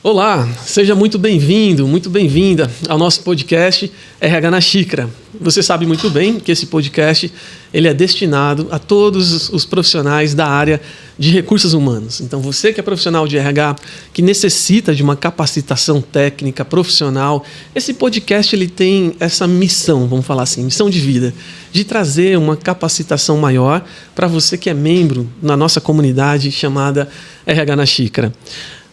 Olá, seja muito bem-vindo, muito bem-vinda ao nosso podcast RH na Xícara. Você sabe muito bem que esse podcast ele é destinado a todos os profissionais da área de recursos humanos. Então, você que é profissional de RH, que necessita de uma capacitação técnica, profissional, esse podcast ele tem essa missão, vamos falar assim, missão de vida, de trazer uma capacitação maior para você que é membro na nossa comunidade chamada RH na Xícara.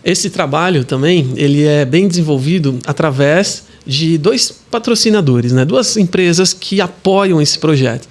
Esse trabalho também ele é bem desenvolvido através de dois patrocinadores, duas empresas que apoiam esse projeto.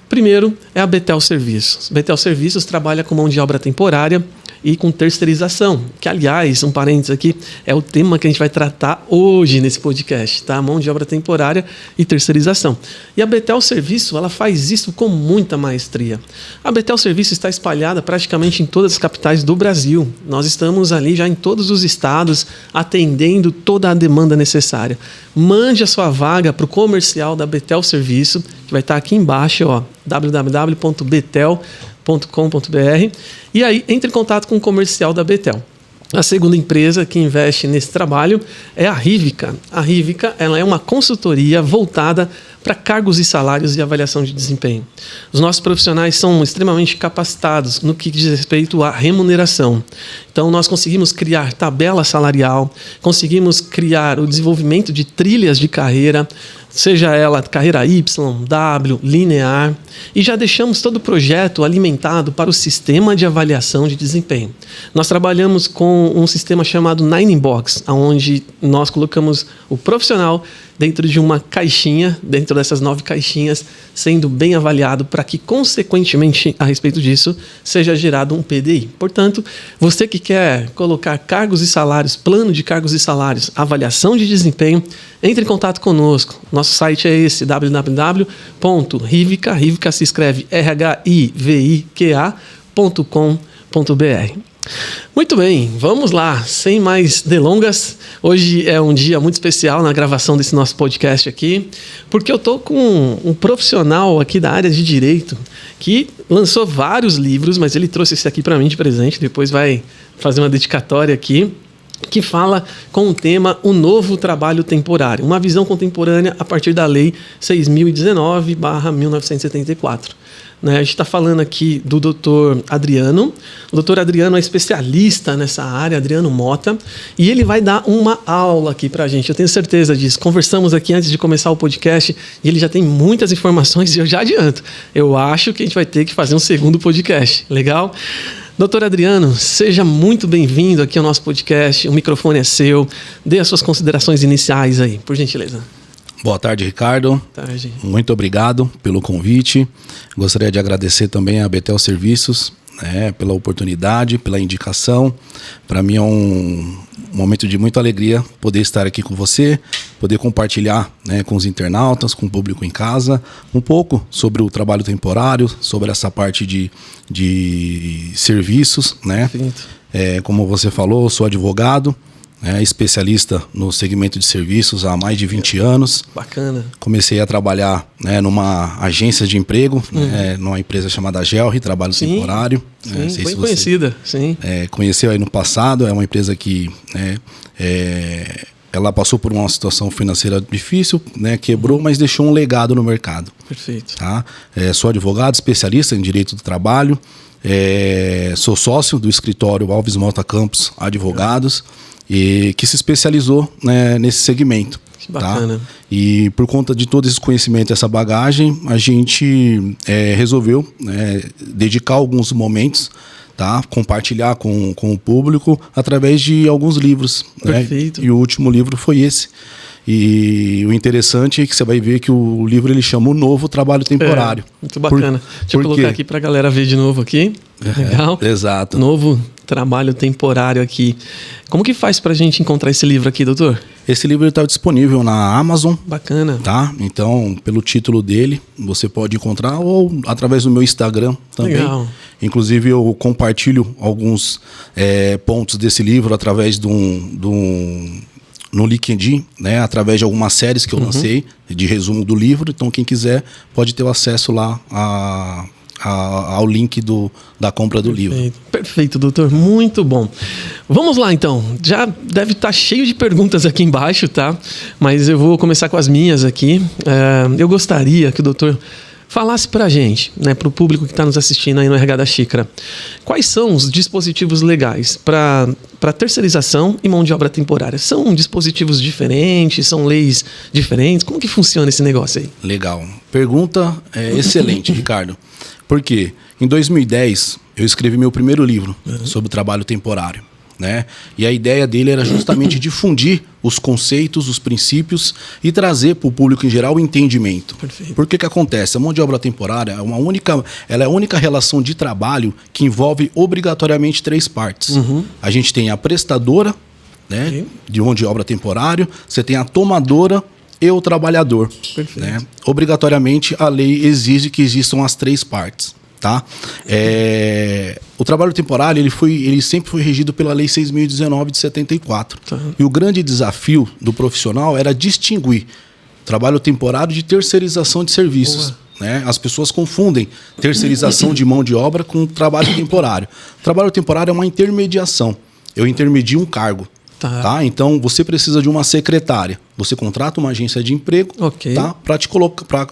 Primeiro é a Betel Serviços. Betel Serviços trabalha com mão de obra temporária e com terceirização, que, aliás, um parênteses aqui, é o tema que a gente vai tratar hoje nesse podcast, tá? Mão de obra temporária e terceirização. E a Betel Serviço, ela faz isso com muita maestria. A Betel Serviço está espalhada praticamente em todas as capitais do Brasil. Nós estamos ali já em todos os estados, atendendo toda a demanda necessária. Mande a sua vaga para o comercial da Betel Serviço, que vai estar aqui embaixo, ó, www.betel.com.br, e aí entre em contato com o comercial da Betel. A segunda empresa que investe nesse trabalho é a Rivica. A Rivica ela é uma consultoria voltada para cargos e salários e avaliação de desempenho. Os nossos profissionais são extremamente capacitados no que diz respeito à remuneração. Então, nós conseguimos criar tabela salarial, conseguimos criar o desenvolvimento de trilhas de carreira, seja ela carreira Y, W, linear, e já deixamos todo o projeto alimentado para o sistema de avaliação de desempenho. Nós trabalhamos com um sistema chamado Nine Box, onde nós colocamos o profissional dentro de uma caixinha, dentro dessas 9 caixinhas, sendo bem avaliado para que, consequentemente, a respeito disso, seja gerado um PDI. Portanto, você que quer colocar cargos e salários, plano de cargos e salários, avaliação de desempenho, entre em contato conosco. Nosso site é esse, www.rivica, Rivica se escreve RHIVIQA.com.br. Muito bem, vamos lá, sem mais delongas. Hoje é um dia muito especial na gravação desse nosso podcast aqui, porque eu estou com um profissional aqui da área de direito que lançou vários livros, mas ele trouxe esse aqui para mim de presente, depois vai fazer uma dedicatória aqui, que fala com o tema O Novo Trabalho Temporário, uma visão contemporânea a partir da Lei 6.019/1974. A gente está falando aqui do Dr. Adriano. O Dr. Adriano é especialista nessa área, Adriano Mota, e ele vai dar uma aula aqui para a gente. Eu tenho certeza disso. Conversamos aqui antes de começar o podcast e ele já tem muitas informações e eu já adianto. Eu acho que a gente vai ter que fazer um segundo podcast. Legal? Doutor Adriano, seja muito bem-vindo aqui ao nosso podcast. O microfone é seu. Dê as suas considerações iniciais aí, por gentileza. Boa tarde, Ricardo. Boa tarde. Muito obrigado pelo convite. Gostaria de agradecer também a Betel Serviços, pela oportunidade, pela indicação. Para mim é um momento de muita alegria poder estar aqui com você, poder compartilhar com os internautas, com o público em casa, um pouco sobre o trabalho temporário, sobre essa parte de serviços. Como você falou, eu sou advogado, especialista no segmento de serviços há mais de 20 anos. Bacana. Comecei a trabalhar numa agência de emprego, numa empresa chamada Gelri, trabalho temporário. Sim, bem conhecida. Sim. Conheceu aí no passado, é uma empresa que ela passou por uma situação financeira difícil, quebrou, mas deixou um legado no mercado. Perfeito. Tá? Sou advogado, especialista em direito do trabalho, sou sócio do escritório Alves Mota Campos Advogados, e que se especializou nesse segmento. Que bacana. Tá? E por conta de todo esse conhecimento, essa bagagem, a gente resolveu dedicar alguns momentos, tá? Compartilhar com o público através de alguns livros. Perfeito. E o último livro foi esse. E o interessante é que você vai ver que o livro ele chama O Novo Trabalho Temporário. Muito bacana. Deixa eu colocar aqui para a galera ver de novo aqui. Legal. Exato. Novo Trabalho Temporário aqui. Como que faz para a gente encontrar esse livro aqui, doutor? Esse livro está disponível na Amazon. Bacana. Tá? Então, pelo título dele, você pode encontrar ou através do meu Instagram também. Legal. Inclusive, eu compartilho alguns pontos desse livro através no LinkedIn, através de algumas séries que eu lancei de resumo do livro. Então, quem quiser pode ter o acesso lá ao link da compra do livro. Perfeito, doutor. Muito bom. Vamos lá, então. Já deve estar cheio de perguntas aqui embaixo, tá? Mas eu vou começar com as minhas aqui. Eu gostaria que o doutor falasse para a gente, né, para o público que está nos assistindo aí no RH da Xícara, quais são os dispositivos legais para terceirização e mão de obra temporária? São dispositivos diferentes? São leis diferentes? Como que funciona esse negócio aí? Legal. Pergunta excelente, Ricardo. Por quê? Em 2010, eu escrevi meu primeiro livro sobre o trabalho temporário. Né? E a ideia dele era justamente difundir os conceitos, os princípios e trazer para o público em geral o entendimento. Perfeito. Por que acontece? A mão de obra temporária ela é a única relação de trabalho que envolve obrigatoriamente 3 partes. A gente tem a prestadora, né, de mão de obra temporário, você tem a tomadora e o trabalhador. Perfeito. Né? Obrigatoriamente a lei exige que existam as 3 partes. Tá? O trabalho temporário ele sempre foi regido pela Lei 6.019 de 74. Tá. E o grande desafio do profissional era distinguir trabalho temporário de terceirização de serviços. Né? As pessoas confundem terceirização de mão de obra com trabalho temporário. O trabalho temporário é uma intermediação. Eu intermedio um cargo. Tá? Então você precisa de uma secretária. Você contrata uma agência de emprego, tá? Para te colocar,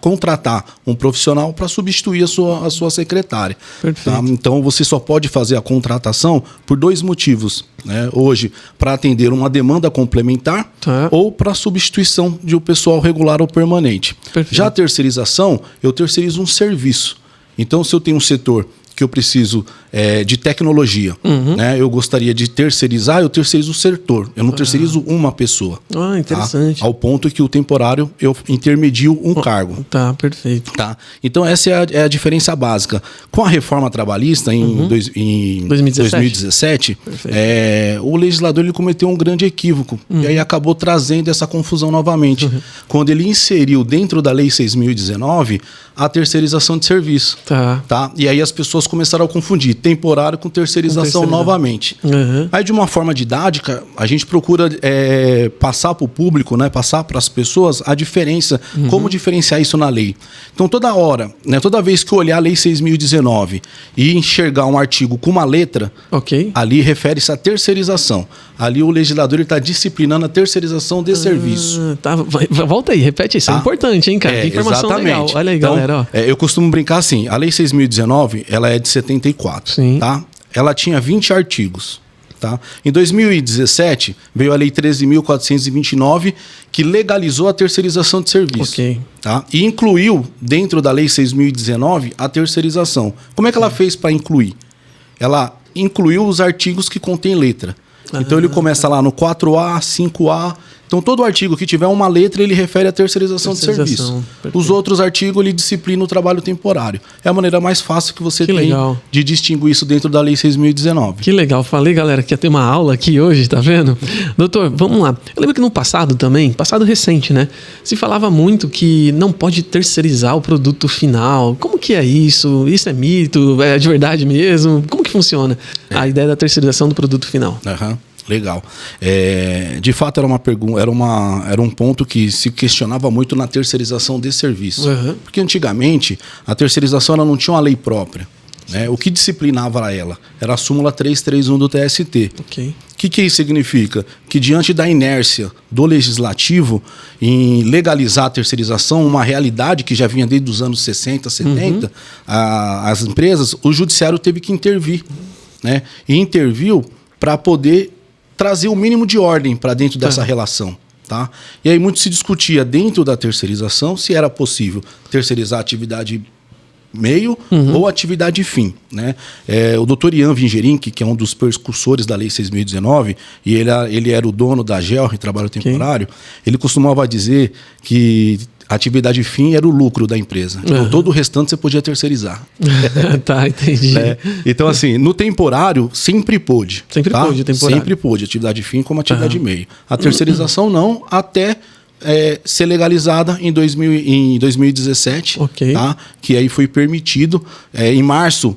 contratar um profissional para substituir a sua secretária. Tá? Então você só pode fazer a contratação por 2 motivos. Né? Hoje, para atender uma demanda complementar ou para substituição de um pessoal regular ou permanente. Perfeito. Já a terceirização, eu terceirizo um serviço. Então, se eu tenho um setor que eu preciso de tecnologia, né? Eu gostaria de terceirizar, eu terceirizo o setor. Eu não terceirizo uma pessoa. Interessante. Tá? Ao ponto que o temporário eu intermedio um cargo. Tá, perfeito. Tá? Então essa é a diferença básica. Com a reforma trabalhista em 2017, o legislador ele cometeu um grande equívoco. E aí acabou trazendo essa confusão novamente. Quando ele inseriu dentro da Lei 6.019 a terceirização de serviço. Tá? E aí as pessoas começaram a confundir temporário com terceirização novamente. Aí, de uma forma didática, a gente procura passar para o público, né, passar para as pessoas a diferença, como diferenciar isso na lei. Então, toda hora, né, toda vez que eu olhar a Lei 6.019 e enxergar um artigo com uma letra, ali refere-se à terceirização. Ali o legislador está disciplinando a terceirização de serviço. Tá. Volta aí, repete isso. É importante, hein, cara? Que informação legal. Olha aí, então, galera. Eu costumo brincar assim, a Lei 6.019, ela é de 74. Sim. Tá? Ela tinha 20 artigos. Tá? Em 2017, veio a Lei 13.429, que legalizou a terceirização de serviço. Tá? E incluiu, dentro da Lei 6.019, a terceirização. Como é que ela fez para incluir? Ela incluiu os artigos que contêm letra. Então ele começa lá no 4A, 5A. Então todo artigo que tiver uma letra, ele refere à terceirização de serviço. Perfeito. Os outros artigos, ele disciplina o trabalho temporário. É a maneira mais fácil que você tem de distinguir isso dentro da Lei 6.019. Que legal. Falei, galera, que ia ter uma aula aqui hoje, tá vendo? Doutor, vamos lá. Eu lembro que no passado também, passado recente, né? Se falava muito que não pode terceirizar o produto final. Como que é isso? Isso é mito? É de verdade mesmo? Como que funciona a ideia da terceirização do produto final? Legal. De fato, era um ponto que se questionava muito na terceirização de serviço. Porque antigamente, a terceirização ela não tinha uma lei própria. Né? O que disciplinava ela? Era a súmula 331 do TST. O que isso significa? Que diante da inércia do legislativo em legalizar a terceirização, uma realidade que já vinha desde os anos 60, 70, as empresas, o judiciário teve que intervir. Né? E interviu para poder trazer o mínimo de ordem para dentro dessa relação. Tá? E aí muito se discutia dentro da terceirização se era possível terceirizar a atividade meio ou atividade fim. Né? O doutor Ian Vingerink, que é um dos precursores da Lei 6.019, e ele era o dono da GELR, Trabalho Temporário, ele costumava dizer que a atividade fim era o lucro da empresa. Então, todo o restante você podia terceirizar. Tá, entendi. Então, assim, no temporário, sempre pôde. Sempre pôde, temporário. Sempre pôde, atividade fim como atividade meio. A terceirização não, até ser legalizada em 2017, tá? Que aí foi permitido. Em março,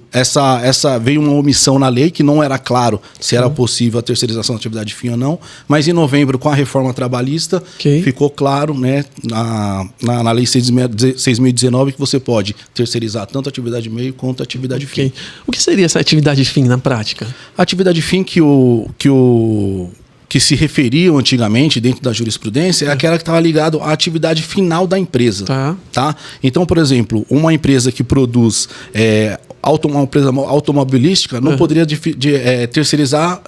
veio uma omissão na lei, que não era claro se era possível a terceirização da atividade fim ou não, mas em novembro, com a reforma trabalhista, ficou claro, né, na lei 6.019, que você pode terceirizar tanto a atividade meio quanto a atividade fim. O que seria essa atividade fim na prática? A atividade fim que se referiam antigamente dentro da jurisprudência é aquela que estava ligada à atividade final da empresa. Tá? Então, por exemplo, uma empresa que produz uma empresa automobilística não poderia terceirizar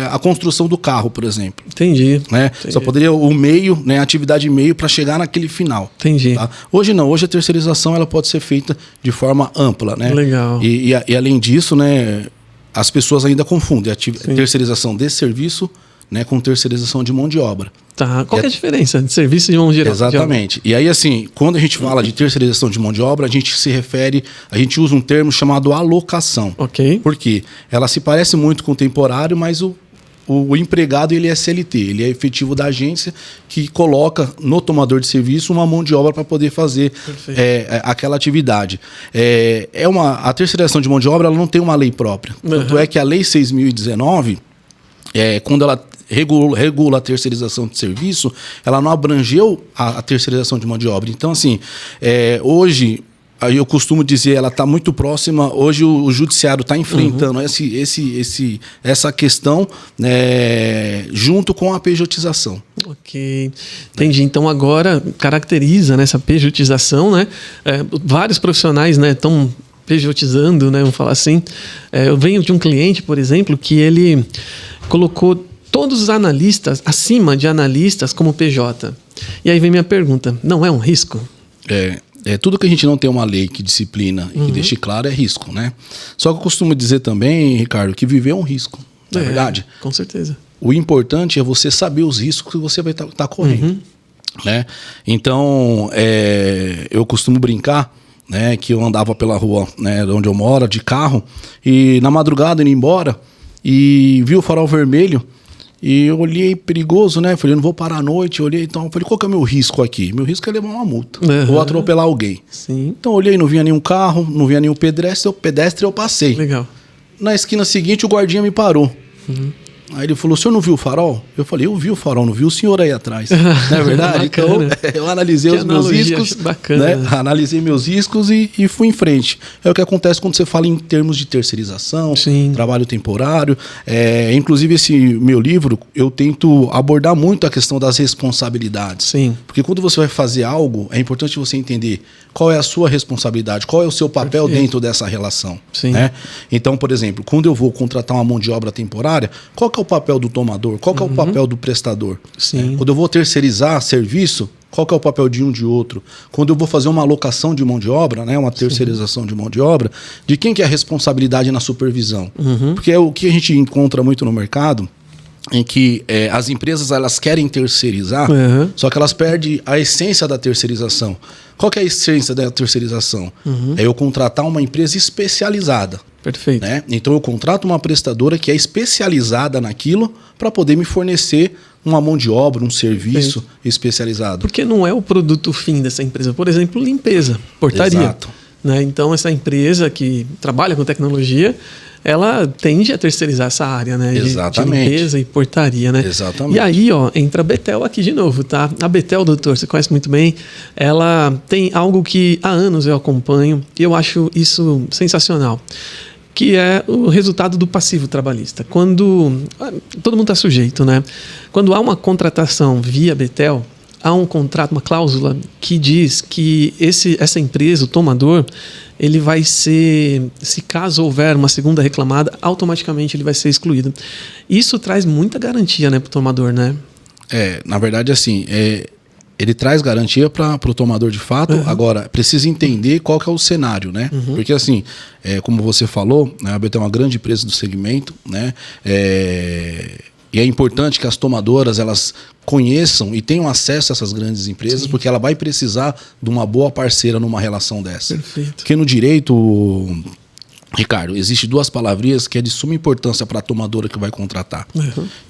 a construção do carro, por exemplo. Entendi. Né? Só poderia o meio, né, a atividade meio para chegar naquele final. Entendi. Tá? Hoje não, hoje a terceirização ela pode ser feita de forma ampla. Né? Legal. E além disso, né, as pessoas ainda confundem a terceirização de serviço, né, com terceirização de mão de obra. Tá. Qual que é a diferença de serviço e de mão de obra? Exatamente. E aí, assim, quando a gente fala de terceirização de mão de obra, a gente usa um termo chamado alocação. Por quê? Ela se parece muito com o temporário, mas o empregado ele é CLT, ele é efetivo da agência que coloca no tomador de serviço uma mão de obra para poder fazer aquela atividade. A terceirização de mão de obra ela não tem uma lei própria. Tanto é que a Lei 6.019, quando ela regula a terceirização de serviço, ela não abrangeu a terceirização de mão de obra. Então, assim, hoje, aí eu costumo dizer, ela está muito próxima. Hoje o judiciário está enfrentando essa questão, junto com a pejotização. Ok, entendi. Então agora caracteriza, né, essa pejotização, né? Vários profissionais, né, estão pejotizando, né, vamos falar assim. Eu venho de um cliente, por exemplo, que ele colocou todos os analistas, acima de analistas, como PJ. E aí vem minha pergunta, não é um risco? Tudo que a gente não tem uma lei que disciplina e que deixe claro é risco, né? Só que eu costumo dizer também, Ricardo, que viver é um risco, não é verdade? Com certeza. O importante é você saber os riscos que você vai estar correndo, né? Então, eu costumo brincar, né, que eu andava pela rua, né, onde eu moro, de carro, e na madrugada indo embora, e vi o farol vermelho, e eu olhei perigoso, né? Falei, não vou parar à noite. Eu olhei, então, falei, qual que é o meu risco aqui? Meu risco é levar uma multa, ou atropelar alguém. Sim. Então, eu olhei, não vinha nenhum carro, não vinha nenhum pedestre, eu passei. Legal. Na esquina seguinte, o guardinha me parou. Aí ele falou, o senhor não viu o farol? Eu falei, eu vi o farol, não vi o senhor aí atrás. Não é verdade? Então, eu analisei os meus riscos. Bacana. Né? Analisei meus riscos e fui em frente. É o que acontece quando você fala em termos de terceirização, trabalho temporário. Inclusive, esse meu livro, eu tento abordar muito a questão das responsabilidades. Sim. Porque quando você vai fazer algo, é importante você entender qual é a sua responsabilidade, qual é o seu papel dentro dessa relação. Sim. Né? Então, por exemplo, quando eu vou contratar uma mão de obra temporária, qual que é o papel do tomador? Qual que é o papel do prestador? Sim. Quando eu vou terceirizar serviço, qual que é o papel de um de outro? Quando eu vou fazer uma alocação de mão de obra, né, uma terceirização de mão de obra, de quem que é a responsabilidade na supervisão? Porque é o que a gente encontra muito no mercado, em que as empresas elas querem terceirizar, só que elas perdem a essência da terceirização. Qual que é a essência da terceirização? É eu contratar uma empresa especializada. Perfeito. Né? Então eu contrato uma prestadora que é especializada naquilo para poder me fornecer uma mão de obra, um serviço especializado. Porque não é o produto fim dessa empresa. Por exemplo, limpeza, portaria. Exato. Né? Então essa empresa que trabalha com tecnologia, ela tende a terceirizar essa área, né? De limpeza e portaria, né? Exatamente. E aí, entra a Betel aqui de novo, tá? A Betel, doutor, você conhece muito bem, ela tem algo que há anos eu acompanho e eu acho isso sensacional, que é o resultado do passivo trabalhista. Quando todo mundo está sujeito, né? Quando há uma contratação via Betel, há um contrato, uma cláusula que diz que essa empresa, o tomador, ele vai ser, se caso houver uma segunda reclamada, automaticamente ele vai ser excluído. Isso traz muita garantia, né, para o tomador, né? Na verdade, assim, ele traz garantia para o tomador de fato. Agora, precisa entender qual que é o cenário, né? Porque, assim, como você falou, né, a Betel é uma grande empresa do segmento, né? E é importante que as tomadoras elas conheçam e tenham acesso a essas grandes empresas, porque ela vai precisar de uma boa parceira numa relação dessa. Perfeito. Porque no direito, Ricardo, existe duas palavrinhas que é de suma importância para a tomadora que vai contratar,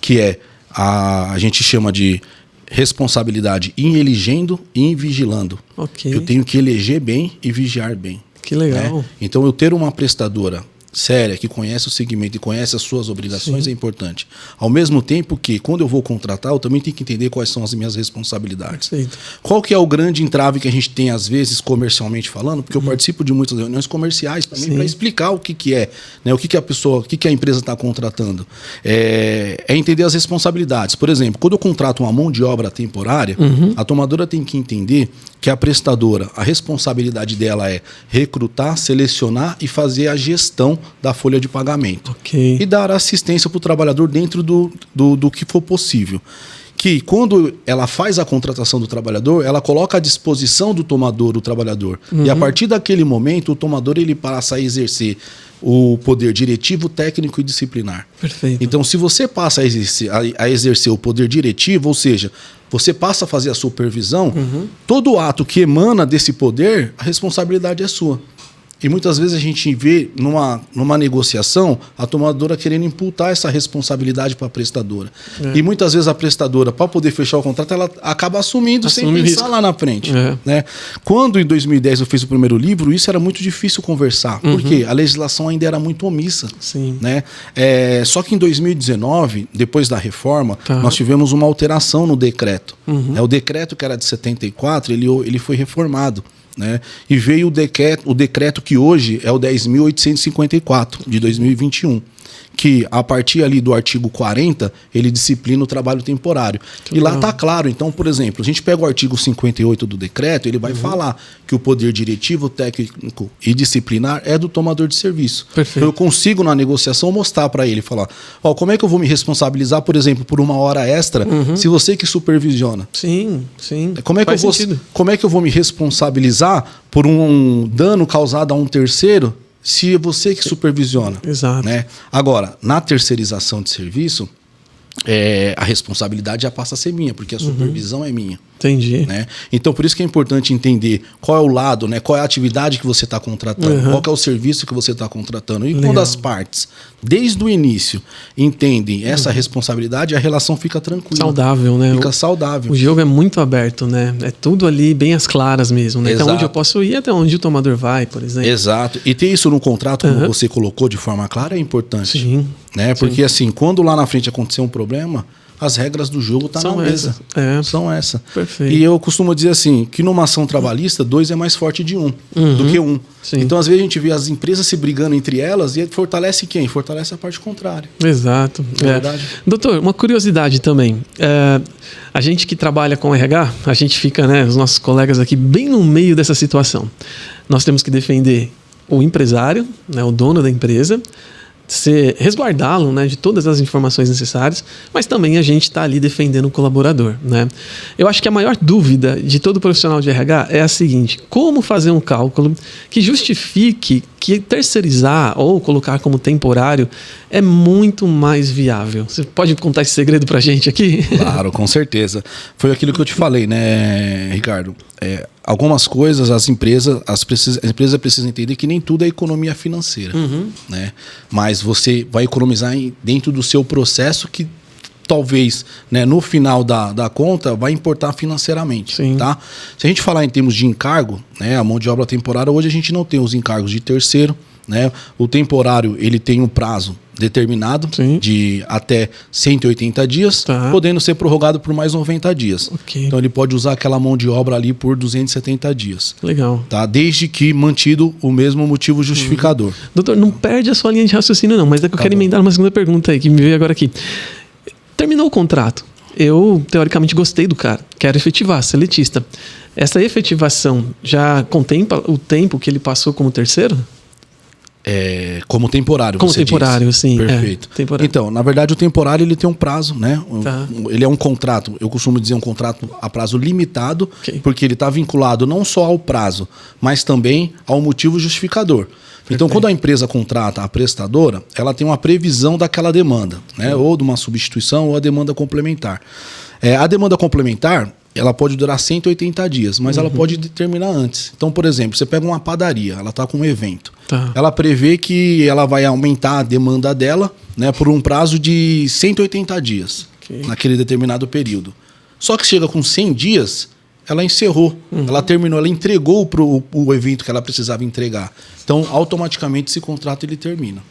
que é a gente chama de responsabilidade em elegendo e em vigilando. Ok. Eu tenho que eleger bem e vigiar bem. Que legal. Né? Então, eu ter uma prestadora séria, que conhece o segmento e conhece as suas obrigações, Sim. é importante. Ao mesmo tempo que, quando eu vou contratar, eu também tenho que entender quais são as minhas responsabilidades. Perfeito. Qual que é o grande entrave que a gente tem, às vezes, comercialmente falando? Porque eu participo de muitas reuniões comerciais também para explicar o que é, né? O que a pessoa, o que a empresa está contratando. É entender as responsabilidades. Por exemplo, quando eu contrato uma mão de obra temporária, a tomadora tem que entender que a prestadora, a responsabilidade dela é recrutar, selecionar e fazer a gestão da folha de pagamento. Ok. E dar assistência para o trabalhador dentro do que for possível. Que quando ela faz a contratação do trabalhador, ela coloca à disposição do tomador o trabalhador. E a partir daquele momento, o tomador ele passa a exercer o poder diretivo, técnico e disciplinar. Perfeito. Então, se você passa a exercer o poder diretivo, ou seja, você passa a fazer a supervisão, todo ato que emana desse poder, a responsabilidade é sua. E muitas vezes a gente vê numa negociação a tomadora querendo imputar essa responsabilidade para a prestadora. E muitas vezes a prestadora, para poder fechar o contrato, ela acaba assumindo sem pensar risco lá na frente. Né? Quando em 2010 eu fiz o primeiro livro, isso era muito difícil conversar. Porque a legislação ainda era muito omissa. Sim. Né? Só que em 2019, depois da reforma, nós tivemos uma alteração no decreto. O decreto que era de 74, ele foi reformado. Né? E veio o decreto que hoje é o 10.854 de 2021, que a partir ali do artigo 40, ele disciplina o trabalho temporário. E lá está claro. Então, por exemplo, a gente pega o artigo 58 do decreto, ele vai falar que o poder diretivo, técnico e disciplinar é do tomador de serviço. Perfeito. Então, eu consigo na negociação mostrar para ele, falar, como é que eu vou me responsabilizar, por exemplo, por uma hora extra, se você que supervisiona? Sim, sim. Como é que eu vou me responsabilizar por um dano causado a um terceiro se é você que supervisiona? Exato. Né? Agora, na terceirização de serviço, a responsabilidade já passa a ser minha, porque a supervisão é minha. Entendi. Né? Então, por isso que é importante entender qual é o lado, né? Qual é a atividade que você está contratando, qual que é o serviço que você está contratando. E quando as partes, desde o início, entendem essa responsabilidade, a relação fica tranquila. Saudável, né? Fica saudável. O jogo é muito aberto, né? É tudo ali bem às claras mesmo, né? Até onde eu posso ir, até onde o tomador vai, por exemplo. Exato. E ter isso no contrato, como você colocou de forma clara, é importante. Sim. Né? Porque assim, quando lá na frente acontecer um problema, as regras do jogo estão na mesa. São essa. Perfeito. E eu costumo dizer assim, que numa ação trabalhista, 2 é mais forte de 1 do que 1. Sim. Então, às vezes, a gente vê as empresas se brigando entre elas e fortalece quem? Fortalece a parte contrária. Exato. Verdade. Doutor, uma curiosidade também. A gente que trabalha com RH, a gente fica, né, os nossos colegas aqui, bem no meio dessa situação. Nós temos que defender o empresário, né, o dono da empresa, resguardá-lo, né, de todas as informações necessárias, mas também a gente está ali defendendo o colaborador. Né? Eu acho que a maior dúvida de todo profissional de RH é a seguinte: como fazer um cálculo que justifique que terceirizar ou colocar como temporário é muito mais viável? Você pode contar esse segredo para a gente aqui? Claro, com certeza. Foi aquilo que eu te falei, né, Ricardo? Algumas coisas a empresa precisa entender que nem tudo é economia financeira. Né? Mas você vai economizar dentro do seu processo que talvez, né, no final da conta vai importar financeiramente. Tá? Se a gente falar em termos de encargo, né, a mão de obra temporária, hoje a gente não tem os encargos de terceiro. Né? O temporário ele tem um prazo determinado de até 180 dias, podendo ser prorrogado por mais 90 dias. Então ele pode usar aquela mão de obra ali por 270 dias. Legal. Tá? Desde que mantido o mesmo motivo justificador. Doutor, não perde a sua linha de raciocínio não, mas é que eu quero emendar uma segunda pergunta aí, que me veio agora aqui. Terminou o contrato. Eu, teoricamente, gostei do cara. Quero efetivar, seletista. Essa efetivação já contempla o tempo que ele passou como terceiro? Como temporário, como você temporário, diz. Sim. Perfeito. Temporário. Então, na verdade, o temporário ele tem um prazo, né? Ele é um contrato, eu costumo dizer um contrato a prazo limitado, porque ele está vinculado não só ao prazo, mas também ao motivo justificador. Perfeito. Então, quando a empresa contrata a prestadora, ela tem uma previsão daquela demanda, né? Ou de uma substituição ou a demanda complementar. A demanda complementar, ela pode durar 180 dias, mas ela pode terminar antes. Então, por exemplo, você pega uma padaria, ela está com um evento. Ela prevê que ela vai aumentar a demanda dela, né, por um prazo de 180 dias, naquele determinado período. Só que chega com 100 dias, ela encerrou, ela terminou, ela entregou o evento que ela precisava entregar. Então, automaticamente, esse contrato ele termina.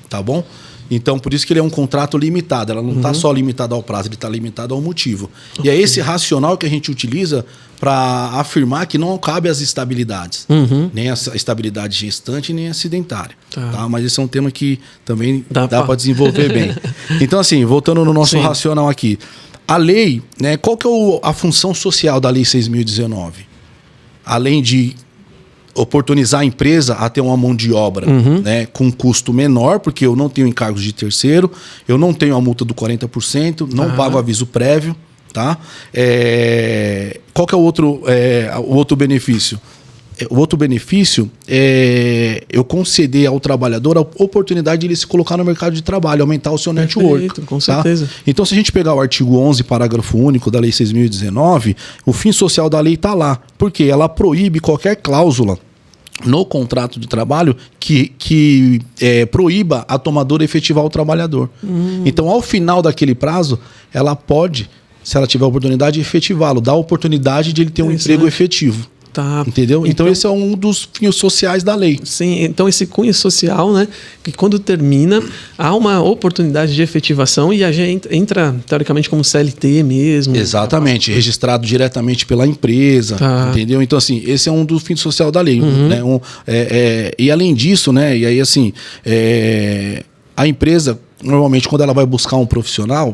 Tá bom? Então, por isso que ele é um contrato limitado. Ela não está só limitada ao prazo, ele está limitado ao motivo. E é esse racional que a gente utiliza para afirmar que não cabe as estabilidades. Nem a estabilidade gestante, nem acidentária. Tá? Mas esse é um tema que também dá para desenvolver bem. Então, assim, voltando no nosso racional aqui. A lei, né, qual que é a função social da Lei 6.019? Além de oportunizar a empresa a ter uma mão de obra, né, com custo menor, porque eu não tenho encargos de terceiro, eu não tenho a multa do 40%, não pago aviso prévio, tá? Qual que é o outro benefício? O outro benefício é eu conceder ao trabalhador a oportunidade de ele se colocar no mercado de trabalho, aumentar o seu network. Com certeza. Tá? Então, se a gente pegar o artigo 11, parágrafo único da Lei 6.019, o fim social da lei está lá. Porque ela proíbe qualquer cláusula no contrato de trabalho que proíba a tomadora efetivar o trabalhador. Então, ao final daquele prazo, ela pode, se ela tiver a oportunidade, efetivá-lo, dar a oportunidade de ele ter um emprego efetivo. Entendeu? Então esse é um dos fins sociais da lei. Sim, então esse cunho social, né, que quando termina, há uma oportunidade de efetivação e a gente entra, teoricamente, como CLT mesmo. Exatamente, registrado diretamente pela empresa, entendeu? Então, assim, esse é um dos fins social da lei. Né? E além disso, né, e aí, assim, a empresa, normalmente, quando ela vai buscar um profissional,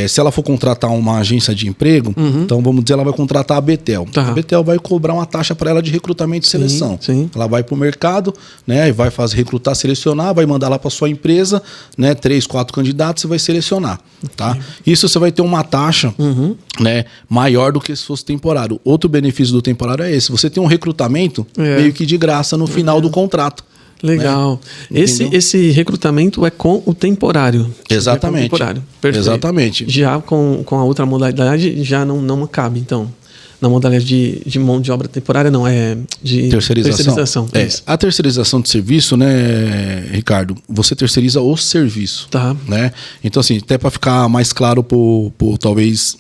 se ela for contratar uma agência de emprego, então vamos dizer, ela vai contratar a Betel. A Betel vai cobrar uma taxa para ela de recrutamento e seleção. Ela vai para o mercado, né, e vai recrutar, selecionar, vai mandar lá para sua empresa, né, 3, 4 candidatos, você vai selecionar. Tá? Isso você vai ter uma taxa né, maior do que se fosse temporário. Outro benefício do temporário é esse: você tem um recrutamento meio que de graça no final do contrato. Legal. Né? Esse recrutamento é com o temporário. Exatamente. Temporário. Perfeito. Exatamente. Já com a outra modalidade, já não cabe, então. Na modalidade de mão de obra temporária, não, é de terceirização. A terceirização de serviço, né, Ricardo, você terceiriza o serviço. Né? Então, assim, até para ficar mais claro, talvez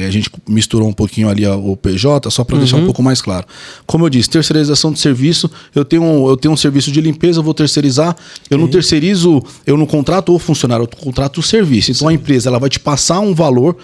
a gente misturou um pouquinho ali o PJ, só para deixar um pouco mais claro. Como eu disse, terceirização de serviço, eu tenho um serviço de limpeza, eu vou terceirizar, eu não terceirizo, eu não contrato o funcionário, eu contrato o serviço. Então a empresa ela vai te passar um valor,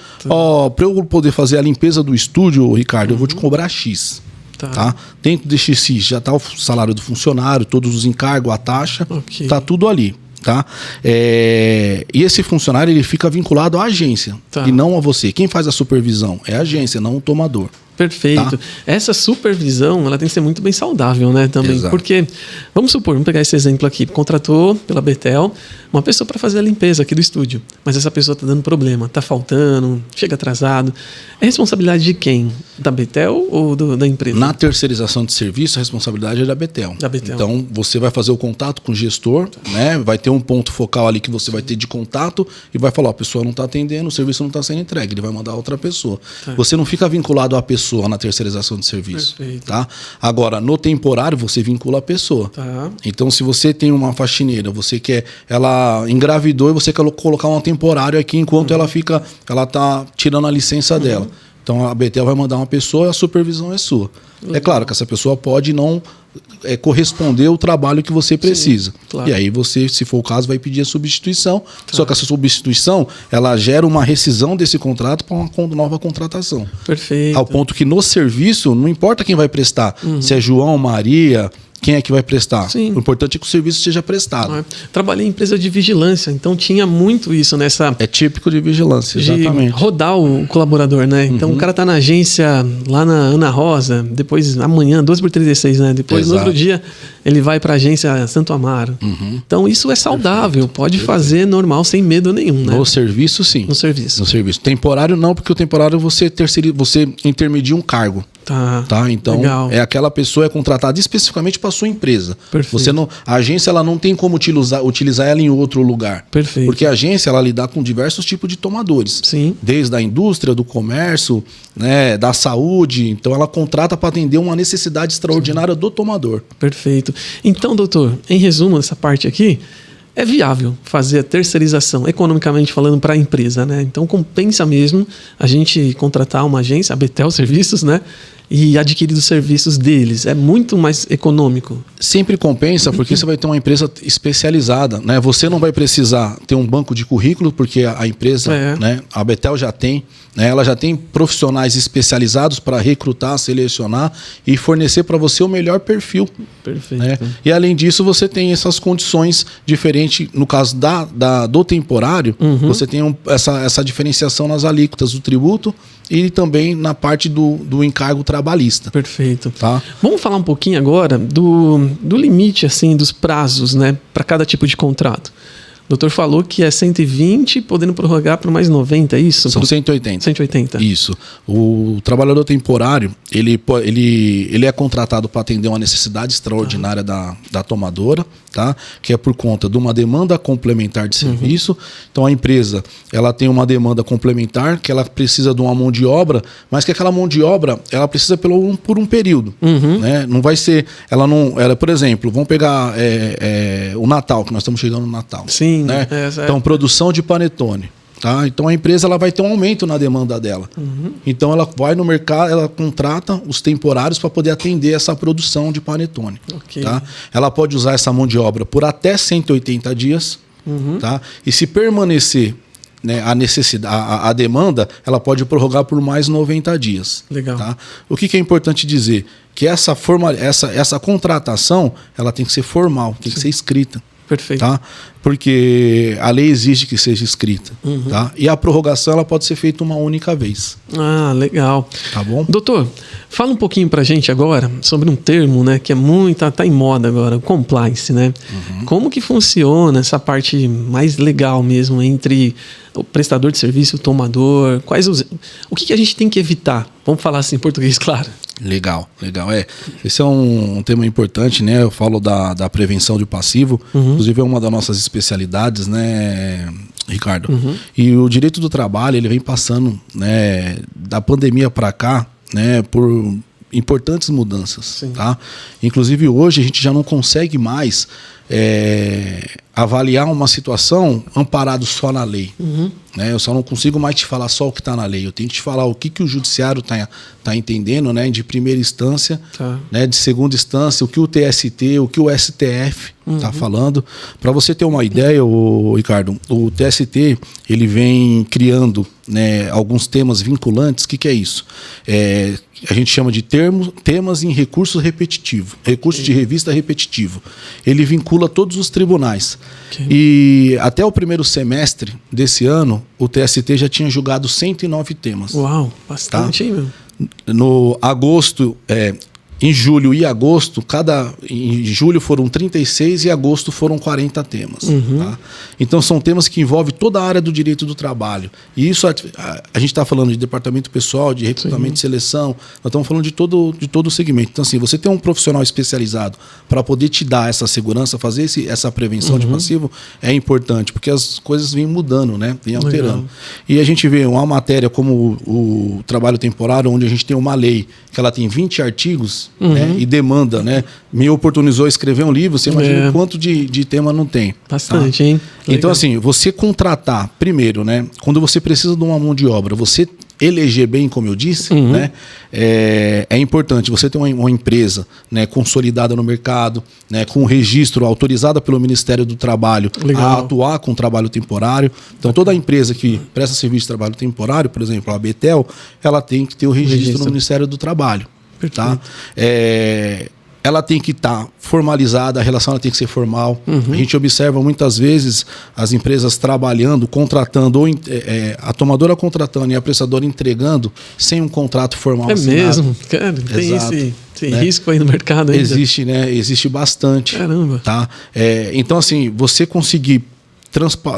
para eu poder fazer a limpeza do estúdio, Ricardo, eu vou te cobrar X. Tá? Dentro desse X já está o salário do funcionário, todos os encargos, a taxa, tá tudo ali. Tá? E esse funcionário ele fica vinculado à agência e não a você. Quem faz a supervisão é a agência, não o tomador. Perfeito. Essa supervisão, ela tem que ser muito bem saudável, né, também. Exato. Porque, vamos pegar esse exemplo aqui, contratou pela Betel uma pessoa para fazer a limpeza aqui do estúdio, mas essa pessoa está dando problema, está faltando, chega atrasado. É responsabilidade de quem? Da Betel ou da empresa? Na terceirização de serviço, a responsabilidade é da Betel. Então, você vai fazer o contato com o gestor, né? Vai ter um ponto focal ali que você vai ter de contato e vai falar, a pessoa não está atendendo, o serviço não está sendo entregue, ele vai mandar outra pessoa. Você não fica vinculado à pessoa na terceirização de serviço. Tá? Agora, no temporário, você vincula a pessoa. Então, se você tem uma faxineira, ela engravidou e você quer colocar um temporário aqui enquanto ela está tirando a licença dela. Então, a Betel vai mandar uma pessoa e a supervisão é sua. É claro que essa pessoa pode não corresponder ao trabalho que você precisa. Claro. E aí você, se for o caso, vai pedir a substituição. Só que essa substituição, ela gera uma rescisão desse contrato para uma nova contratação. Perfeito. Ao ponto que no serviço, não importa quem vai prestar, se é João, Maria, quem é que vai prestar? Sim. O importante é que o serviço seja prestado. Trabalhei em empresa de vigilância, então tinha muito isso nessa... É típico de vigilância, exatamente. De rodar o colaborador, né? Então o cara tá na agência lá na Ana Rosa, depois amanhã, 12/36, né? Depois no outro dia ele vai para a agência Santo Amaro. Então isso é saudável, pode fazer normal, sem medo nenhum, né? No serviço, sim. No serviço. Temporário não, porque o temporário você intermedia um cargo. Tá? Então, é aquela pessoa é contratada especificamente para sua empresa. Perfeito. A agência ela não tem como utilizar ela em outro lugar. Perfeito. Porque a agência ela lida com diversos tipos de tomadores. Sim. Desde a indústria, do comércio, né, da saúde. Então, ela contrata para atender uma necessidade extraordinária do tomador. Perfeito. Então, doutor, em resumo dessa parte aqui, é viável fazer a terceirização, economicamente falando, para a empresa, né? Então compensa mesmo a gente contratar uma agência, a Betel Serviços, né? E adquirir os serviços deles. É muito mais econômico. Sempre compensa, porque você vai ter uma empresa especializada, né? Você não vai precisar ter um banco de currículo, porque a empresa, né? A Betel já tem, né? Ela já tem profissionais especializados para recrutar, selecionar e fornecer para você o melhor perfil. Perfeito. Né? E além disso, você tem essas condições diferentes. No caso do temporário, você tem essa diferenciação nas alíquotas do tributo e também na parte do encargo trabalhista. Perfeito. Tá? Vamos falar um pouquinho agora do limite, assim, dos prazos, né, para cada tipo de contrato. O doutor falou que é 120, podendo prorrogar por mais 90, é isso? São 180. 180. Isso. O trabalhador temporário, ele é contratado para atender uma necessidade extraordinária da tomadora, tá? Que é por conta de uma demanda complementar de serviço. Então, a empresa, ela tem uma demanda complementar, que ela precisa de uma mão de obra, mas que aquela mão de obra, ela precisa por um período. Né? Não vai ser... por exemplo, vamos pegar o Natal, que nós estamos chegando no Natal. Sim. Né? Então, produção de panetone. Tá? Então, a empresa ela vai ter um aumento na demanda dela. Então, ela vai no mercado, ela contrata os temporários para poder atender essa produção de panetone. Okay. Tá? Ela pode usar essa mão de obra por até 180 dias. Tá? E se permanecer, né, a demanda, ela pode prorrogar por mais 90 dias. Legal. Tá? O que é importante dizer? Que essa contratação, ela tem que ser formal, tem que ser escrita. Perfeito. Tá? Porque a lei exige que seja escrita. Tá? E a prorrogação ela pode ser feita uma única vez. Ah, legal. Tá bom? Doutor, fala um pouquinho pra gente agora sobre um termo, né, que é tá em moda agora, o compliance, né? Como que funciona essa parte mais legal mesmo entre o prestador de serviço e o tomador? O que a gente tem que evitar? Vamos falar assim em português, claro. Legal. Esse é um tema importante, né? Eu falo da prevenção de passivo, inclusive é uma das nossas especialidades, né, Ricardo? E o direito do trabalho, ele vem passando, né, da pandemia para cá, né, por importantes mudanças, tá? Inclusive hoje a gente já não consegue mais avaliar uma situação amparado só na lei. Né? Eu só não consigo mais te falar só o que está na lei. Eu tenho que te falar o que o judiciário está entendendo, né? De primeira instância, né? De segunda instância, o que o TST, o que o STF está falando. Para você ter uma ideia, Ricardo, o TST ele vem criando, né, alguns temas vinculantes. O que é isso? A gente chama de temas em recurso repetitivo, recurso de revista repetitivo. Ele vincula todos os tribunais. E até o primeiro semestre desse ano, o TST já tinha julgado 109 temas. Uau, bastante, hein, meu? No agosto, em julho e agosto, em julho foram 36 e agosto foram 40 temas. Tá? Então são temas que envolvem toda a área do direito do trabalho. E isso a gente está falando de departamento pessoal, de recrutamento e seleção, nós estamos falando de todo o segmento. Então, assim, você ter um profissional especializado para poder te dar essa segurança, fazer essa prevenção de passivo é importante, porque as coisas vêm mudando, né? Vêm alterando. Legal. E a gente vê uma matéria como o trabalho temporário, onde a gente tem uma lei que ela tem 20 artigos, né, e demanda, né? Me oportunizou escrever um livro, você imagina o quanto de tema não tem. Bastante, tá? hein? Legal. Então, assim, você contratar, primeiro, né? Quando você precisa de uma mão de obra, você eleger bem, como eu disse, né? É importante você ter uma empresa, né, consolidada no mercado, né, com registro autorizada pelo Ministério do Trabalho a atuar com trabalho temporário. Então, toda empresa que presta serviço de trabalho temporário, por exemplo, a Betel, ela tem que ter o registro no Ministério do Trabalho. Tá? Ela tem que estar formalizada, a relação ela tem que ser formal. A gente observa muitas vezes as empresas trabalhando, contratando, ou a tomadora contratando e a prestadora entregando sem um contrato formal assinado. Mesmo? Cara, tem esse risco aí no mercado ainda? Existe, né? Existe bastante. Caramba. Tá? Então, assim, você conseguir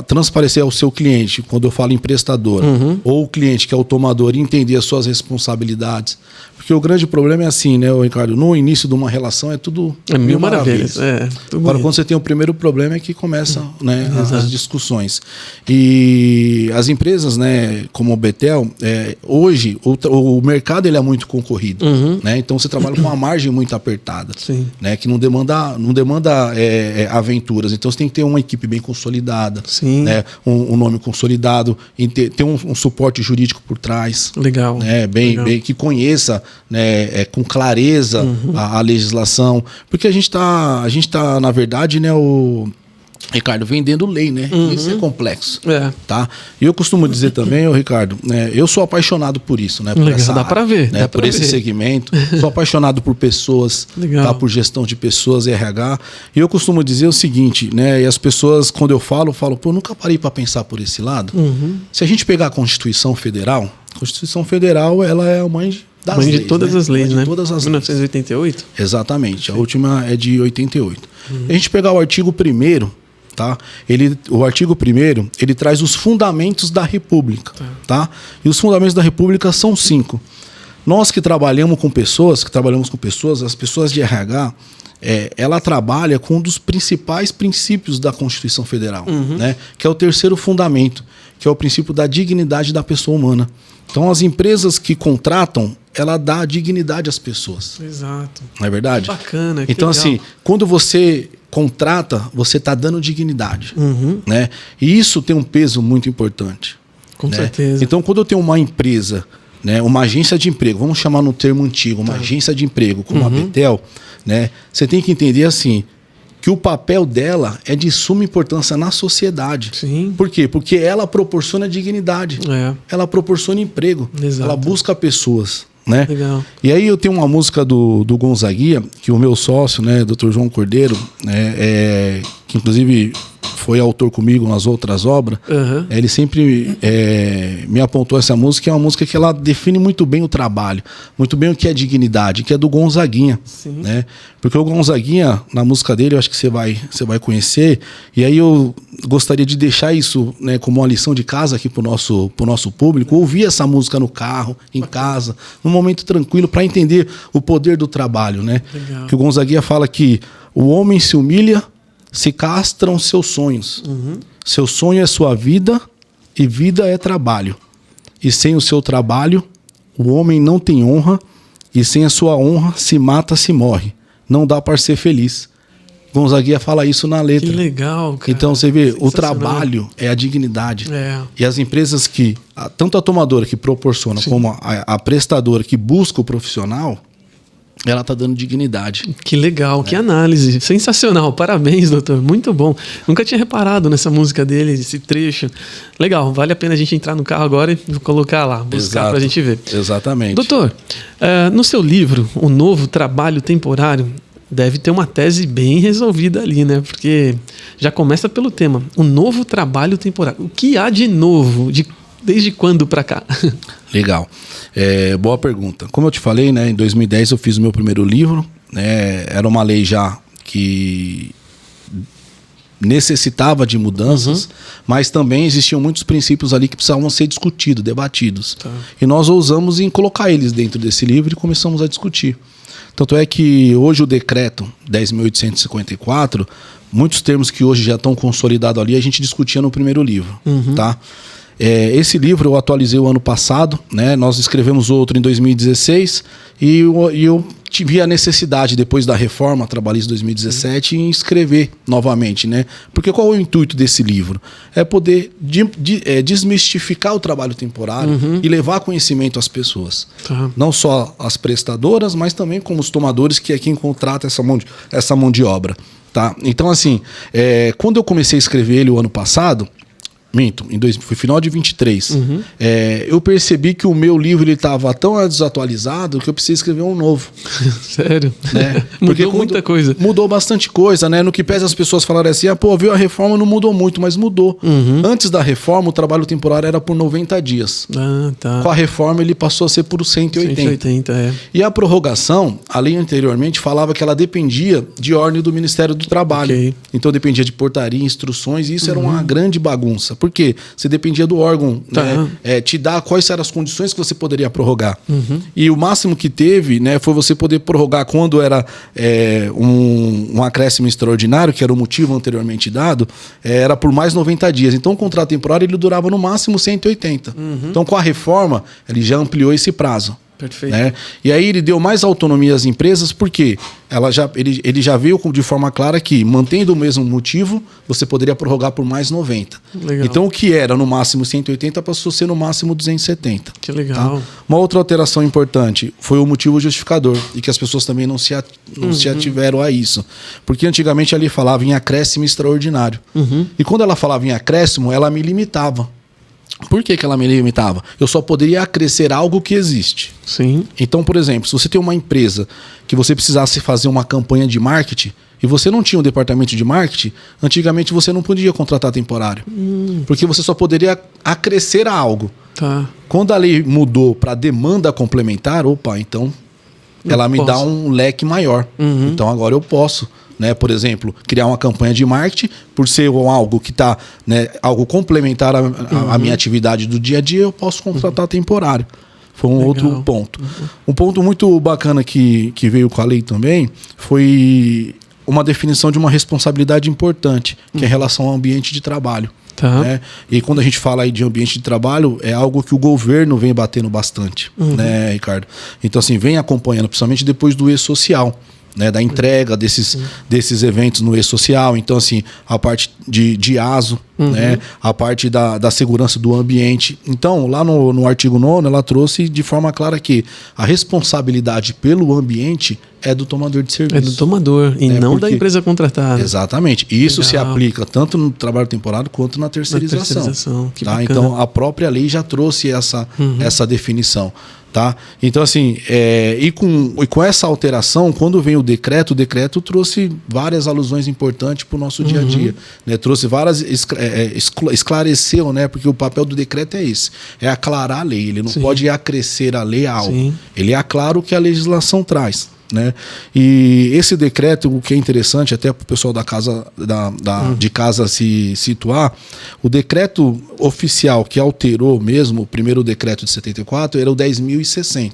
transparecer ao seu cliente, quando eu falo em prestador, ou o cliente que é o tomador, entender as suas responsabilidades. Porque o grande problema é assim, né, Ricardo? No início de uma relação é tudo mil maravilhas. Agora, quando você tem o primeiro problema é que começa, né, as discussões. E as empresas, né, como o Betel, hoje o mercado ele é muito concorrido. Né? Então você trabalha com uma margem muito apertada. Sim. Né, que não demanda aventuras. Então você tem que ter uma equipe bem consolidada, né, um nome consolidado, ter um suporte jurídico por trás. Legal. Né, bem que conheça, né, com clareza a legislação. Porque a gente tá, na verdade, né, Ricardo, vendendo lei, né? Isso é complexo. Tá? E eu costumo dizer também, Ricardo, né, eu sou apaixonado por isso, né? Por essa dá para ver. Né, por esse segmento. Sou apaixonado por pessoas, tá? Por gestão de pessoas, RH. E eu costumo dizer o seguinte, né? E as pessoas, quando eu falo, pô, nunca parei para pensar por esse lado. Se a gente pegar a Constituição Federal, ela é a mãe das leis, de todas, né? as leis, né? Todas as 1988? Leis. Exatamente. A última é de 88. A gente pegar o artigo 1º, tá? O artigo 1º, ele traz os fundamentos da República, tá? E os fundamentos da República são 5. Nós que trabalhamos com pessoas, as pessoas de RH, ela trabalha com um dos principais princípios da Constituição Federal, né? Que é o 3º fundamento, que é o princípio da dignidade da pessoa humana. Então, as empresas que contratam, ela dá dignidade às pessoas. Exato. Não é verdade? Bacana. Então, assim, quando você contrata, você está dando dignidade. Né? E isso tem um peso muito importante. Com certeza. Então, quando eu tenho uma empresa, né, uma agência de emprego, vamos chamar no termo antigo, uma agência de emprego como a Betel, né, você tem que entender assim, que o papel dela é de suma importância na sociedade. Sim. Por quê? Porque ela proporciona dignidade. Ela proporciona emprego. Exato. Ela busca pessoas. Né? Legal. E aí eu tenho uma música do Gonzaguinha, que o meu sócio, né, Dr. João Cordeiro, né, que inclusive foi autor comigo nas outras obras, ele sempre me apontou essa música, que é uma música que ela define muito bem o trabalho, muito bem o que é dignidade, que é do Gonzaguinha. Né? Porque o Gonzaguinha, na música dele, eu acho que você vai conhecer, e aí eu gostaria de deixar isso, né, como uma lição de casa aqui pro nosso público, ouvir essa música no carro, em casa, num momento tranquilo, para entender o poder do trabalho. Né? Que o Gonzaguinha fala que o homem se humilha, se castram seus sonhos. Seu sonho é sua vida e vida é trabalho. E sem o seu trabalho, o homem não tem honra e sem a sua honra, se mata, se morre. Não dá para ser feliz. Gonzaguinha fala isso na letra. Que legal, cara. Então você vê, o trabalho é a dignidade. E as empresas que, tanto a tomadora que proporciona, como a prestadora que busca o profissional, ela está dando dignidade. Que legal, que análise. Sensacional. Parabéns, doutor. Muito bom. Nunca tinha reparado nessa música dele, esse trecho. Legal, vale a pena a gente entrar no carro agora e colocar lá, buscar para a gente ver. Exatamente. Doutor, no seu livro, O Novo Trabalho Temporário, deve ter uma tese bem resolvida ali, né? Porque já começa pelo tema, o novo trabalho temporário. O que há de novo? Desde quando para cá? Legal. Boa pergunta. Como eu te falei, né, em 2010 eu fiz o meu primeiro livro. Né, era uma lei já que necessitava de mudanças, mas também existiam muitos princípios ali que precisavam ser discutidos, debatidos. E nós ousamos em colocar eles dentro desse livro e começamos a discutir. Tanto é que hoje o decreto 10.854, muitos termos que hoje já estão consolidados ali, a gente discutia no primeiro livro. Tá? Esse livro eu atualizei o ano passado, né? Nós escrevemos outro em 2016 e eu tive a necessidade, depois da reforma trabalhista de 2017, em escrever novamente. Né? Porque qual é o intuito desse livro? É poder desmistificar o trabalho temporário e levar conhecimento às pessoas. Não só as prestadoras, mas também como os tomadores, que é quem contrata essa mão de obra. Tá? Então, assim, quando eu comecei a escrever ele o ano passado, Minto, foi final de 23. Eu percebi que o meu livro estava tão desatualizado que eu precisei escrever um novo. Sério? Né? Mudou muita coisa. Mudou bastante coisa, né? No que pese as pessoas falarem assim, viu a reforma, não mudou muito, mas mudou. Antes da reforma, o trabalho temporário era por 90 dias. Tá. Com a reforma, ele passou a ser por 180. 180, E a prorrogação, a lei anteriormente falava que ela dependia de ordem do Ministério do Trabalho. Okay. Então dependia de portaria, instruções, e isso era uma grande bagunça. Por quê? Você dependia do órgão, né, te dar quais eram as condições que você poderia prorrogar. E o máximo que teve, né, foi você poder prorrogar quando era um acréscimo extraordinário, que era o motivo anteriormente dado, era por mais 90 dias. Então o contrato temporário ele durava no máximo 180. Então com a reforma, ele já ampliou esse prazo. Perfeito. Né? E aí ele deu mais autonomia às empresas, porque ele já veio de forma clara que, mantendo o mesmo motivo, você poderia prorrogar por mais 90. Legal. Então o que era no máximo 180 passou a ser no máximo 270. Que legal. Tá? Uma outra alteração importante foi o motivo justificador, e que as pessoas também não se ativeram a isso. Porque antigamente ali falava em acréscimo extraordinário. E quando ela falava em acréscimo, ela me limitava. Por que ela me limitava? Eu só poderia acrescer algo que existe. Sim. Então, por exemplo, se você tem uma empresa que você precisasse fazer uma campanha de marketing e você não tinha um departamento de marketing, antigamente você não podia contratar temporário. Porque você só poderia acrescer a algo. Tá. Quando a lei mudou para demanda complementar, então ela me dá um leque maior. Então agora eu posso, né, por exemplo, criar uma campanha de marketing, por ser algo que está, né, algo complementar à minha atividade do dia a dia, eu posso contratar temporário. Foi um outro ponto. Um ponto muito bacana que veio com a lei também foi uma definição de uma responsabilidade importante, que é em relação ao ambiente de trabalho. Tá. Né? E quando a gente fala aí de ambiente de trabalho, é algo que o governo vem batendo bastante, né, Ricardo? Então, assim, vem acompanhando, principalmente depois do E-Social. Né, da entrega desses eventos no E-Social. Então, assim, a parte de ASO, né, a parte da segurança do ambiente. Então, lá no artigo 9º, ela trouxe de forma clara que a responsabilidade pelo ambiente é do tomador de serviço. É do tomador e não da empresa contratada. Exatamente. E isso se aplica tanto no trabalho temporário quanto na terceirização. Que tá? bacana. Então, a própria lei já trouxe essa definição. Tá? Então, assim, e com essa alteração, quando vem o decreto trouxe várias alusões importantes para o nosso dia a dia. Né? Trouxe várias, esclareceu, né? Porque o papel do decreto é esse, é aclarar a lei. Ele não pode acrescer a lei a algo. Sim. Ele aclara o que a legislação traz. Né? E esse decreto, o que é interessante até para o pessoal da casa de casa se situar, o decreto oficial que alterou mesmo o primeiro decreto de 74 era o 10.060.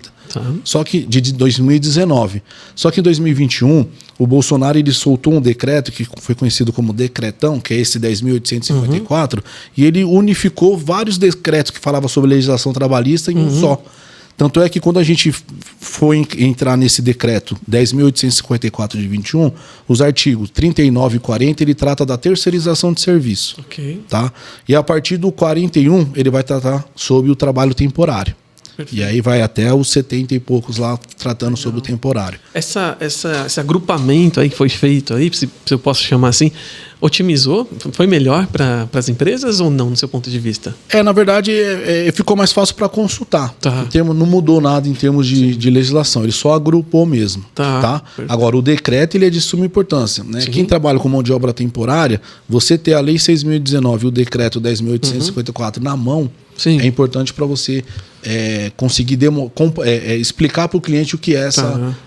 Só que de 2019. Só que em 2021 o Bolsonaro ele soltou um decreto que foi conhecido como decretão, que é esse 10.854, e ele unificou vários decretos que falavam sobre legislação trabalhista em um só. Tanto é que quando a gente foi entrar nesse decreto 10.854 de 21, os artigos 39 e 40, ele trata da terceirização de serviço. Okay. Tá? E a partir do 41, ele vai tratar sobre o trabalho temporário. Perfeito. E aí vai até os 70 e poucos lá tratando sobre o temporário. Esse agrupamento aí que foi feito aí, se eu posso chamar assim, otimizou? Foi melhor para as empresas ou não, no seu ponto de vista? Na verdade, ficou mais fácil para consultar. Tá. Não mudou nada em termos de legislação, ele só agrupou mesmo. Tá? Agora, o decreto ele é de suma importância. Né? Quem trabalha com mão de obra temporária, você ter a Lei 6.019 e o decreto 10.854 na mão, é importante para você conseguir explicar para o cliente o que é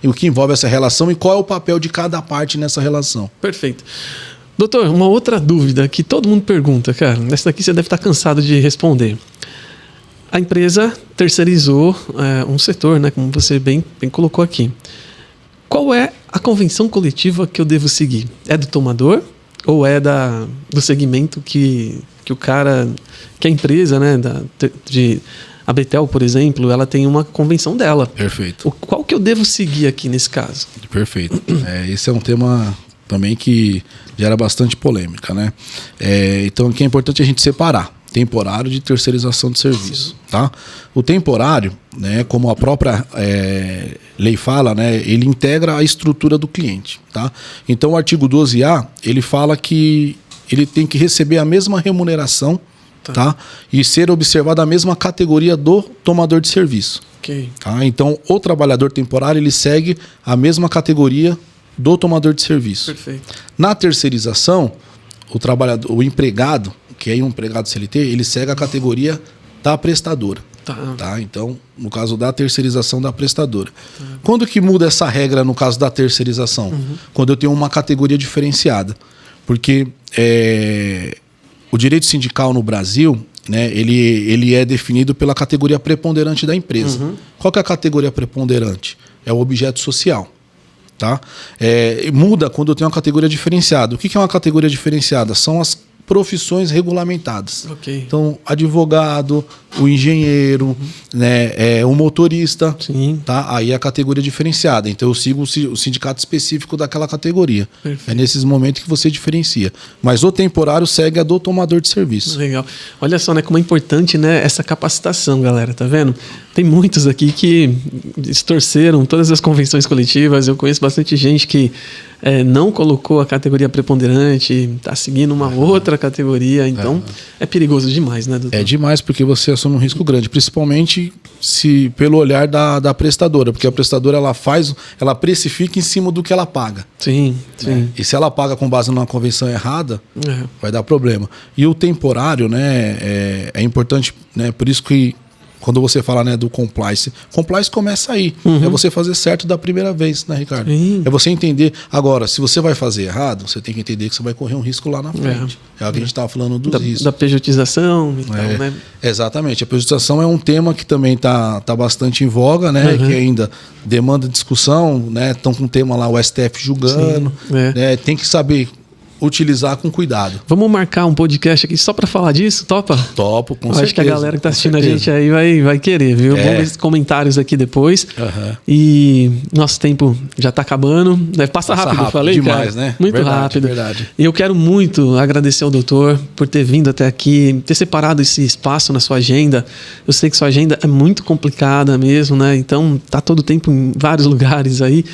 o que envolve essa relação e qual é o papel de cada parte nessa relação. Perfeito. Doutor, uma outra dúvida que todo mundo pergunta, cara, essa daqui você deve estar cansado de responder. A empresa terceirizou um setor, né, como você bem colocou aqui. Qual é a convenção coletiva que eu devo seguir? É do tomador ou é do segmento que o cara, que a empresa, né, a Betel, por exemplo, ela tem uma convenção dela. Perfeito. Qual que eu devo seguir aqui nesse caso? Perfeito. Esse é um tema também que gera bastante polêmica, né? Então, o que é importante é a gente separar temporário de terceirização de serviço, tá? O temporário, né, como a própria lei fala, né, ele integra a estrutura do cliente, tá? Então, o artigo 12A, ele fala que ele tem que receber a mesma remuneração tá? E ser observado a mesma categoria do tomador de serviço. Ok. Tá? Então, o trabalhador temporário ele segue a mesma categoria do tomador de serviço. Perfeito. Na terceirização, o empregado, que é um empregado CLT, ele segue a categoria da prestadora. Tá? Então, no caso da terceirização da prestadora. Quando que muda essa regra no caso da terceirização? Quando eu tenho uma categoria diferenciada. Porque o direito sindical no Brasil, né, ele é definido pela categoria preponderante da empresa. Qual que é a categoria preponderante? É o objeto social. Tá? Muda quando eu tenho uma categoria diferenciada. O que é uma categoria diferenciada? São as profissões regulamentadas. Okay. Então, advogado, o engenheiro, né, o motorista. Sim. Tá? Aí é a categoria diferenciada. Então, eu sigo o sindicato específico daquela categoria. Perfeito. É nesses momentos que você diferencia. Mas o temporário segue a do tomador de serviço. Legal. Olha só, né, como é importante, né, essa capacitação, galera. Tá vendo? Tem muitos aqui que distorceram todas as convenções coletivas. Eu conheço bastante gente que não colocou a categoria preponderante, está seguindo uma outra categoria. Então, é perigoso demais, né, doutor? É demais, porque você assume um risco grande, principalmente se pelo olhar da prestadora, porque a prestadora ela precifica em cima do que ela paga. Sim, sim. E se ela paga com base numa convenção errada, vai dar problema. E o temporário, né, é importante, né, por isso que quando você fala, né, do compliance começa aí. É você fazer certo da primeira vez, né, Ricardo? Sim. É você entender. Agora, se você vai fazer errado, você tem que entender que você vai correr um risco lá na frente. É o que a gente estava falando dos riscos. Da pejotização e tal, né? Exatamente. A pejotização é um tema que também tá bastante em voga, né? Que ainda demanda discussão, né? Estão com um tema lá, o STF julgando. Né? Tem que saber utilizar com cuidado. Vamos marcar um podcast aqui só para falar disso? Topa? Topo, com certeza. Acho que a galera que está assistindo a gente aí vai querer, viu? Vamos ver os comentários aqui depois. E nosso tempo já está acabando. Passa rápido, eu falei, demais, cara. Né? Muito rápido. Verdade. E eu quero muito agradecer ao doutor por ter vindo até aqui, ter separado esse espaço na sua agenda. Eu sei que sua agenda é muito complicada mesmo, né? Então, tá todo o tempo em vários lugares aí.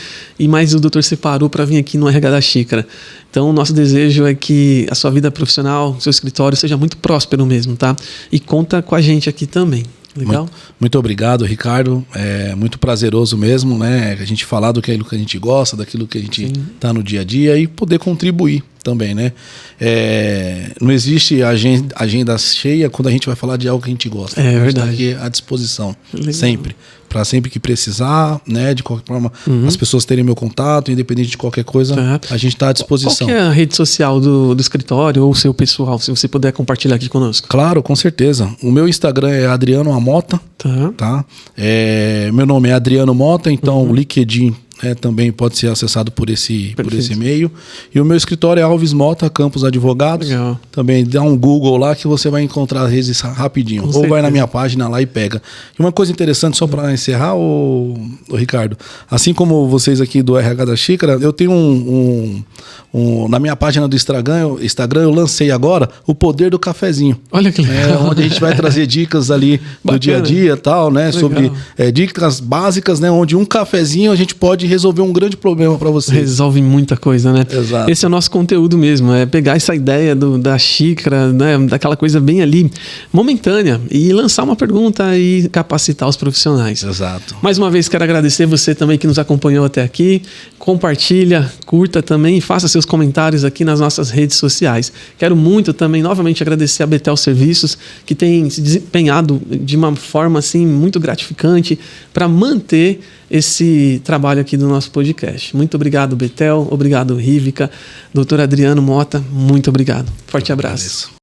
Mas o doutor separou para vir aqui no RH da Xícara. Então, o nosso desejo é que a sua vida profissional, seu escritório, seja muito próspero mesmo, tá? E conta com a gente aqui também. Legal? Muito obrigado, Ricardo. É muito prazeroso mesmo, né? A gente falar do que a gente gosta, daquilo que a gente está no dia a dia e poder contribuir também, né? Não existe agenda cheia quando a gente vai falar de algo que a gente gosta. É verdade. A gente está aqui à disposição, Legal. sempre. Para sempre que precisar, né? De qualquer forma, as pessoas terem meu contato, independente de qualquer coisa, a gente está à disposição. Qual que é a rede social do escritório ou o seu pessoal, se você puder compartilhar aqui conosco? Claro, com certeza. O meu Instagram é Adriano Amota, tá? Meu nome é Adriano Mota, então o LinkedIn também pode ser acessado por esse e-mail. E o meu escritório é Alves Mota, Campos Advogados. Legal. Também dá um Google lá que você vai encontrar as redes rapidinho. Ou vai na minha página lá e pega. E uma coisa interessante, só para encerrar, o Ricardo, assim como vocês aqui do RH da Xícara, eu tenho na minha página do Instagram, eu lancei agora o Poder do Cafezinho. Olha que legal. Onde a gente vai trazer dicas ali do dia a dia e tal, né? Legal. Sobre dicas básicas, né? Onde um cafezinho a gente pode resolver um grande problema para você. Resolve muita coisa, né? Exato. Esse é o nosso conteúdo mesmo, é pegar essa ideia da xícara, né? Daquela coisa bem ali, momentânea, e lançar uma pergunta e capacitar os profissionais. Exato. Mais uma vez, quero agradecer você também que nos acompanhou até aqui. Compartilha, curta também e faça seus comentários aqui nas nossas redes sociais. Quero muito também, novamente, agradecer a Betel Serviços, que tem se desempenhado de uma forma assim, muito gratificante para manter esse trabalho aqui do nosso podcast. Muito obrigado, Betel. Obrigado, Rívica. Doutor Adriano Mota, muito obrigado. Forte abraço.